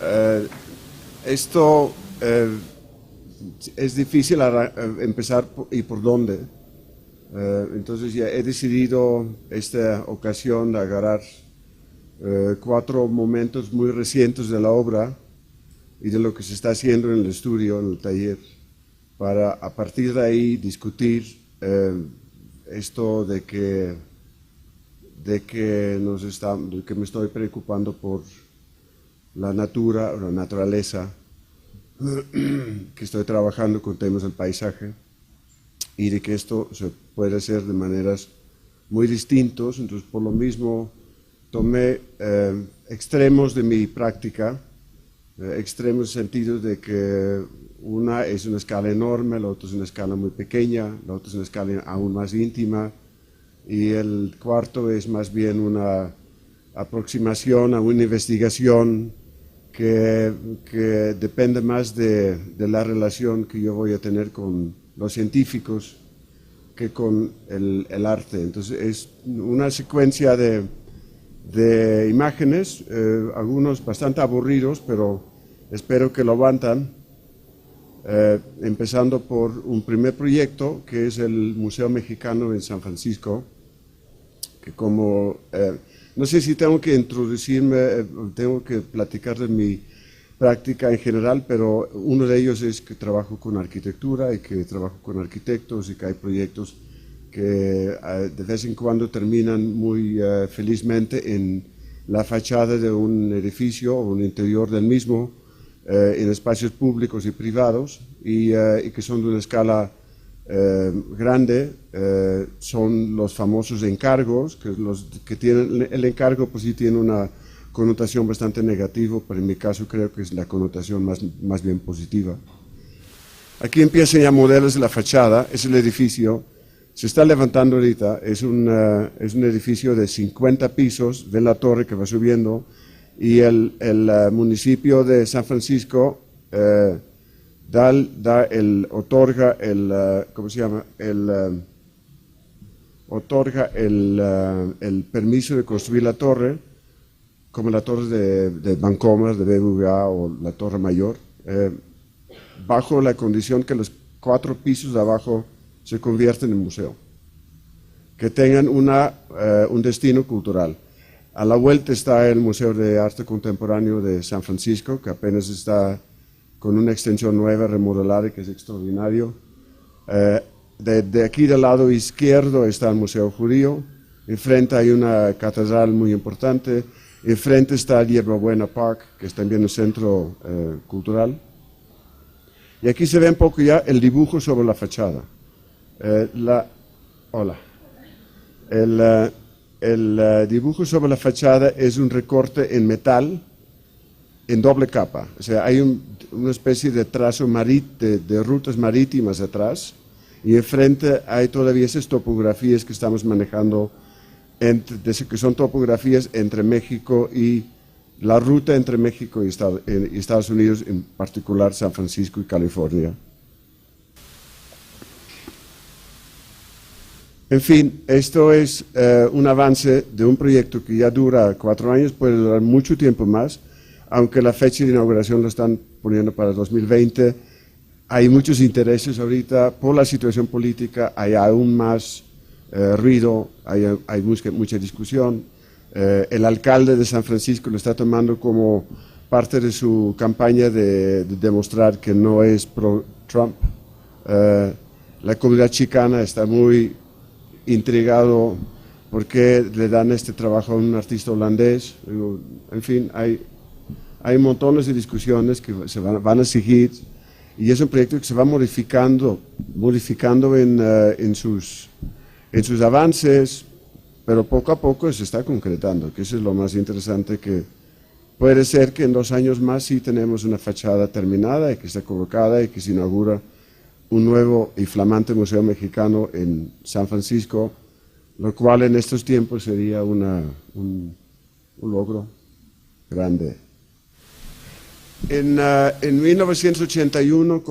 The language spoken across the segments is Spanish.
Eh, esto es difícil empezar y por dónde. Entonces ya he decidido esta ocasión de agarrar 4 momentos muy recientes de la obra y de lo que se está haciendo en el estudio, en el taller, para a partir de ahí discutir esto de que me estoy preocupando por la naturaleza, que estoy trabajando con temas del paisaje y de que esto se puede hacer de maneras muy distintas. Entonces, por lo mismo, tomé extremos de mi práctica, extremos en el sentido de que una es una escala enorme, la otra es una escala muy pequeña, la otra es una escala aún más íntima, y el cuarto es más bien una aproximación a una investigación que depende más de la relación que yo voy a tener con los científicos que con el arte. Entonces es una secuencia de imágenes, algunos bastante aburridos, pero espero que lo aguantan, empezando por un primer proyecto que es el Museo Mexicano en San Francisco, que como no sé si tengo que introducirme, tengo que platicar de mi práctica en general, pero uno de ellos es que trabajo con arquitectura y que trabajo con arquitectos y que hay proyectos que de vez en cuando terminan muy felizmente en la fachada de un edificio o un interior del mismo, en espacios públicos y privados, y que son de una escala grande. Son los famosos encargos, que tienen el encargo, pues sí tiene una connotación bastante negativa, pero en mi caso creo que es la connotación más bien positiva. Aquí empiezan ya modelos de la fachada, es el edificio, se está levantando ahorita, es un edificio de 50 pisos, de la torre que va subiendo, y el municipio de San Francisco otorga el permiso de construir la torre, como la torre de Bancomer, de BBVA o la Torre Mayor, bajo la condición que los 4 pisos de abajo se convierten en museo, que tengan un destino cultural. A la vuelta está el Museo de Arte Contemporáneo de San Francisco, que apenas está con una extensión nueva, remodelada, que es extraordinario. De aquí del lado izquierdo está el Museo Judío, enfrente hay una catedral muy importante, enfrente está el Hierbabuena Park, que es también un centro cultural. Y aquí se ve un poco ya el dibujo sobre la fachada. El dibujo sobre la fachada es un recorte en metal en doble capa. O sea, hay una especie de trazo de rutas marítimas atrás, y enfrente hay todavía esas topografías que estamos manejando, que son topografías entre México y la ruta entre México y Estados Unidos, en particular San Francisco y California. En fin, esto es un avance de un proyecto que ya dura 4 años, puede durar mucho tiempo más, aunque la fecha de inauguración lo están poniendo para 2020. Hay muchos intereses ahorita por la situación política, hay aún más ruido, hay mucha discusión. El alcalde de San Francisco lo está tomando como parte de su campaña de demostrar que no es pro-Trump. La comunidad chicana está muy intrigado por qué le dan este trabajo a un artista holandés. En fin, hay montones de discusiones que van a seguir, y es un proyecto que se va modificando en sus avances, pero poco a poco se está concretando, que eso es lo más interesante, que puede ser que en 2 años más sí tenemos una fachada terminada y que está colocada y que se inaugura un nuevo y flamante museo mexicano en San Francisco, lo cual en estos tiempos sería un logro grande. En 1981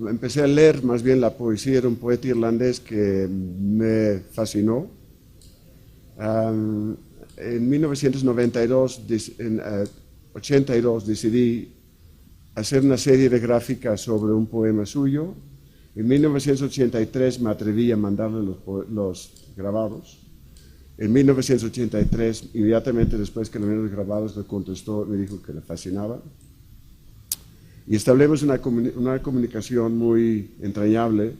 empecé a leer más bien la poesía de un poeta irlandés que me fascinó. en 1992, en 82, decidí hacer una serie de gráficas sobre un poema suyo. En 1983 me atreví a mandarle los grabados. En 1983, inmediatamente después que le vieron los grabados, le contestó, me dijo que le fascinaba. Y establecimos una comunicación muy entrañable.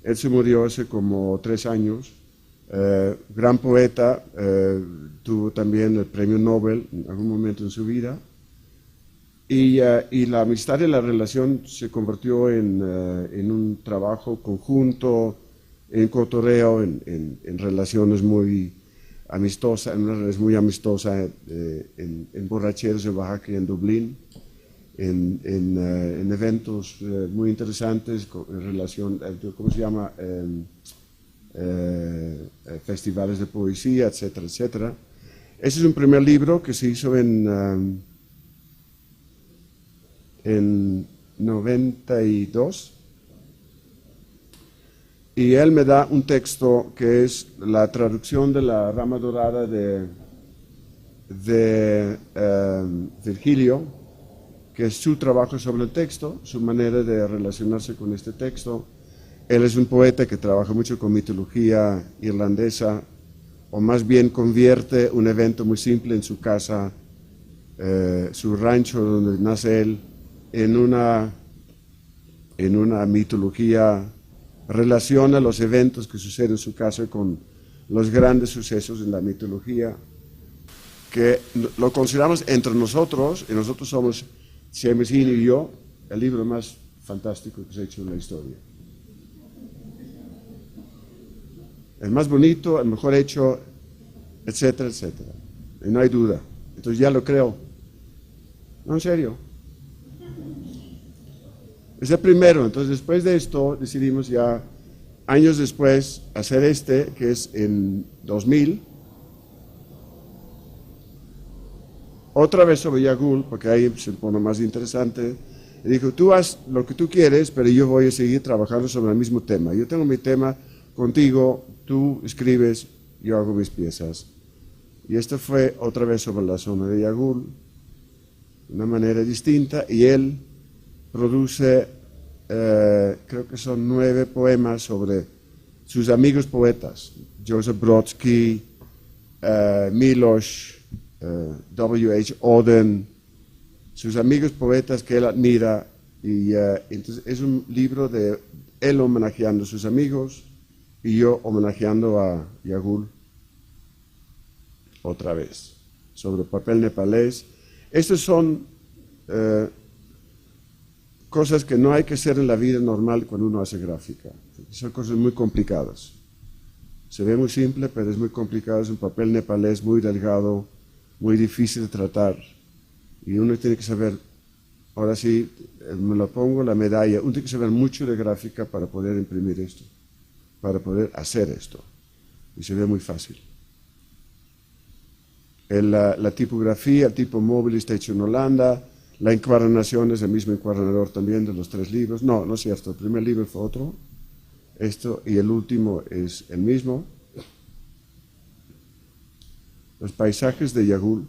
Él se murió hace como 3 años. Gran poeta, tuvo también el premio Nobel en algún momento en su vida. Y la amistad y la relación se convirtió en un trabajo conjunto, en cotorreo, en relaciones muy amistosas, en una relación muy amistosa, en borracheros en Oaxaca y en Dublín, en eventos muy interesantes en relación, ¿cómo se llama? Festivales de poesía, etcétera, etcétera. Ese es un primer libro que se hizo en 92, y él me da un texto que es la traducción de la Rama Dorada de Virgilio, que es su trabajo sobre el texto, su manera de relacionarse con este texto. Él es un poeta que trabaja mucho con mitología irlandesa, o más bien convierte un evento muy simple en su casa, su rancho donde nace él, en una mitología, relaciona los eventos que suceden en su casa con los grandes sucesos en la mitología, que lo consideramos entre nosotros, y nosotros somos, Siemesín y yo, el libro más fantástico que se ha hecho en la historia. El más bonito, el mejor hecho, etcétera, etcétera. Y no hay duda. Entonces ya lo creo. No, en serio. Es el primero. Entonces después de esto decidimos ya, años después, hacer este, que es en 2000. Otra vez sobre Yagul, porque ahí se pone más interesante. Y dijo, tú haz lo que tú quieres, pero yo voy a seguir trabajando sobre el mismo tema. Yo tengo mi tema contigo, tú escribes, yo hago mis piezas. Y esto fue otra vez sobre la zona de Yagul, de una manera distinta, y él produce, creo que son 9 poemas sobre sus amigos poetas, Joseph Brodsky, Milosz, W.H. Auden, sus amigos poetas que él admira, y entonces es un libro de él homenajeando a sus amigos y yo homenajeando a Yagul otra vez, sobre papel nepalés. Estas son cosas que no hay que hacer en la vida normal cuando uno hace gráfica. Son cosas muy complicadas. Se ve muy simple, pero es muy complicado. Es un papel nepalés muy delgado, muy difícil de tratar. Y uno tiene que saber, ahora sí, me lo pongo la medalla, uno tiene que saber mucho de gráfica para poder imprimir esto, para poder hacer esto. Y se ve muy fácil. La tipografía, el tipo móvil está hecho en Holanda. La encuadernación es el mismo encuadernador también de los 3 libros. No, no es cierto, el primer libro fue otro. Esto y el último es el mismo. Los paisajes de Yagul.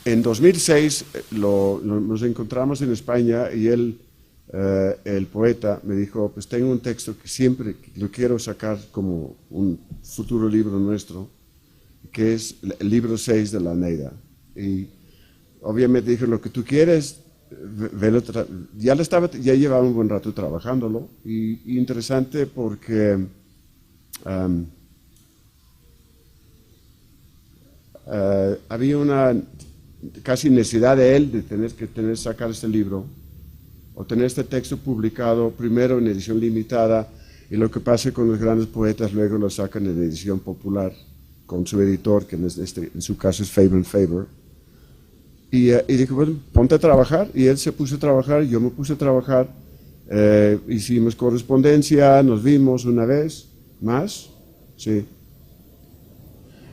En 2006 nos encontramos en España y él, el poeta, me dijo, pues tengo un texto que siempre lo quiero sacar como un futuro libro nuestro, que es el libro 6 de la Eneida. Y obviamente dije, lo que tú quieres, ya llevaba un buen rato trabajándolo, y interesante porque había una casi necesidad de él de tener que sacar este libro, o tener este texto publicado primero en edición limitada, y lo que pasa con los grandes poetas luego lo sacan en edición popular, con su editor, que en su caso es Faber & Faber. Y dije, bueno, ponte a trabajar, y él se puso a trabajar, yo me puse a trabajar, hicimos correspondencia, nos vimos una vez, más, sí.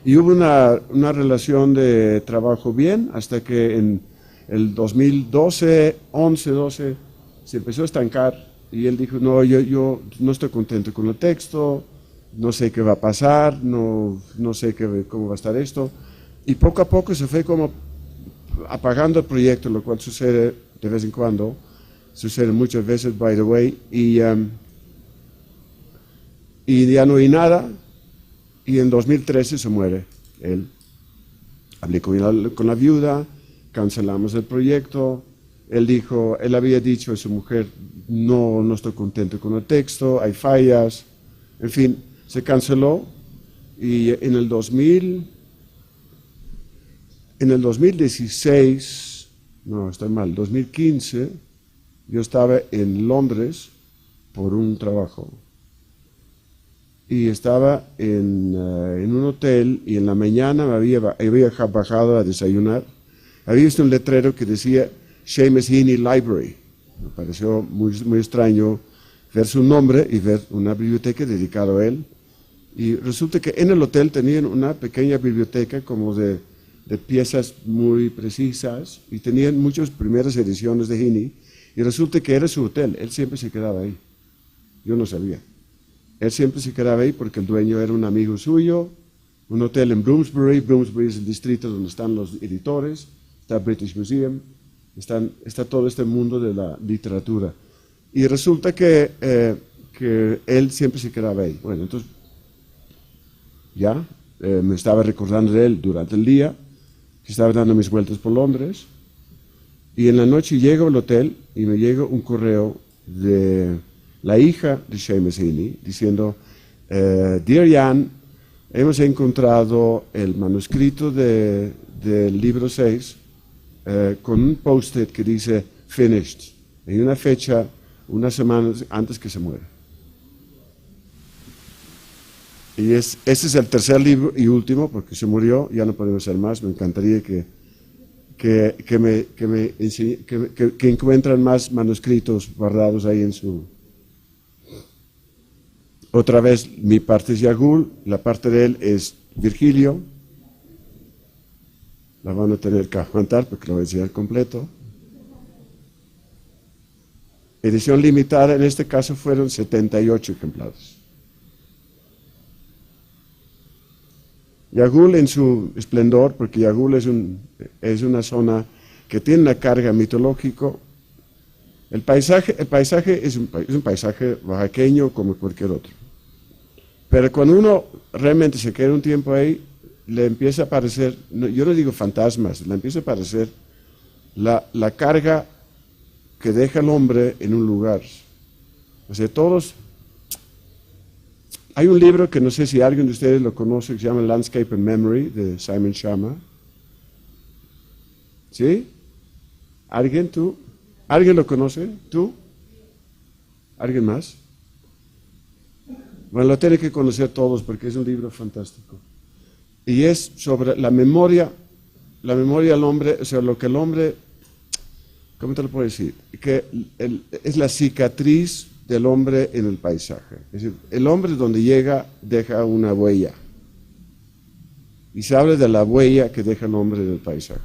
Y hubo una relación de trabajo bien, hasta que en el 2012, 12, se empezó a estancar, y él dijo, no, yo no estoy contento con el texto, no sé qué va a pasar, no sé cómo va a estar esto. Y poco a poco se fue como apagando el proyecto, lo cual sucede de vez en cuando, sucede muchas veces, by the way, y ya no hay nada, y en 2013 se muere él. Hablé con la viuda, cancelamos el proyecto, él había dicho a su mujer, no estoy contento con el texto, hay fallas, en fin, se canceló, y en el 2016, no, estoy mal, 2015, yo estaba en Londres por un trabajo. Y estaba en un hotel y en la mañana me había bajado a desayunar. Había visto un letrero que decía Seamus Heaney Library. Me pareció muy extraño ver su nombre y ver una biblioteca dedicada a él. Y resulta que en el hotel tenían una pequeña biblioteca como de piezas muy precisas y tenían muchas primeras ediciones de Heaney. Y resulta que era su hotel, él siempre se quedaba ahí. Yo no sabía. Él siempre se quedaba ahí porque el dueño era un amigo suyo, un hotel en Bloomsbury. Bloomsbury es el distrito donde están los editores, está British Museum, está todo este mundo de la literatura. Y resulta que él siempre se quedaba ahí. Bueno, entonces ya me estaba recordando de él durante el día, que estaba dando mis vueltas por Londres, y en la noche llego al hotel y me llega un correo de la hija de Seamus Heaney, diciendo, Dear Jan, hemos encontrado el manuscrito del libro 6 con un post-it que dice finished, en una fecha, unas semanas antes que se muera. Y ese es el tercer libro y último, porque se murió, ya no podemos hacer más. Me encantaría que encuentran más manuscritos guardados ahí en su... Otra vez, mi parte es Yagul, la parte de él es Virgilio. La van a tener que aguantar porque lo voy a enseñar completo. Edición limitada, en este caso fueron 78 ejemplares. Yagul en su esplendor, porque Yagul es una zona que tiene una carga mitológica. El paisaje es un paisaje oaxaqueño como cualquier otro. Pero cuando uno realmente se queda un tiempo ahí, le empieza a aparecer, yo no digo fantasmas, le empieza a aparecer la carga que deja el hombre en un lugar. O sea, hay un libro que no sé si alguien de ustedes lo conoce, que se llama Landscape and Memory, de Simon Schama. ¿Sí? ¿Alguien? ¿Tú? ¿Alguien lo conoce? ¿Tú? ¿Alguien más? Bueno, lo tienen que conocer todos porque es un libro fantástico. Y es sobre la memoria del hombre, o sea, lo que el hombre, ¿cómo te lo puedo decir? Que es la cicatriz del hombre en el paisaje. Es decir, el hombre donde llega deja una huella. Y se habla de la huella que deja el hombre en el paisaje.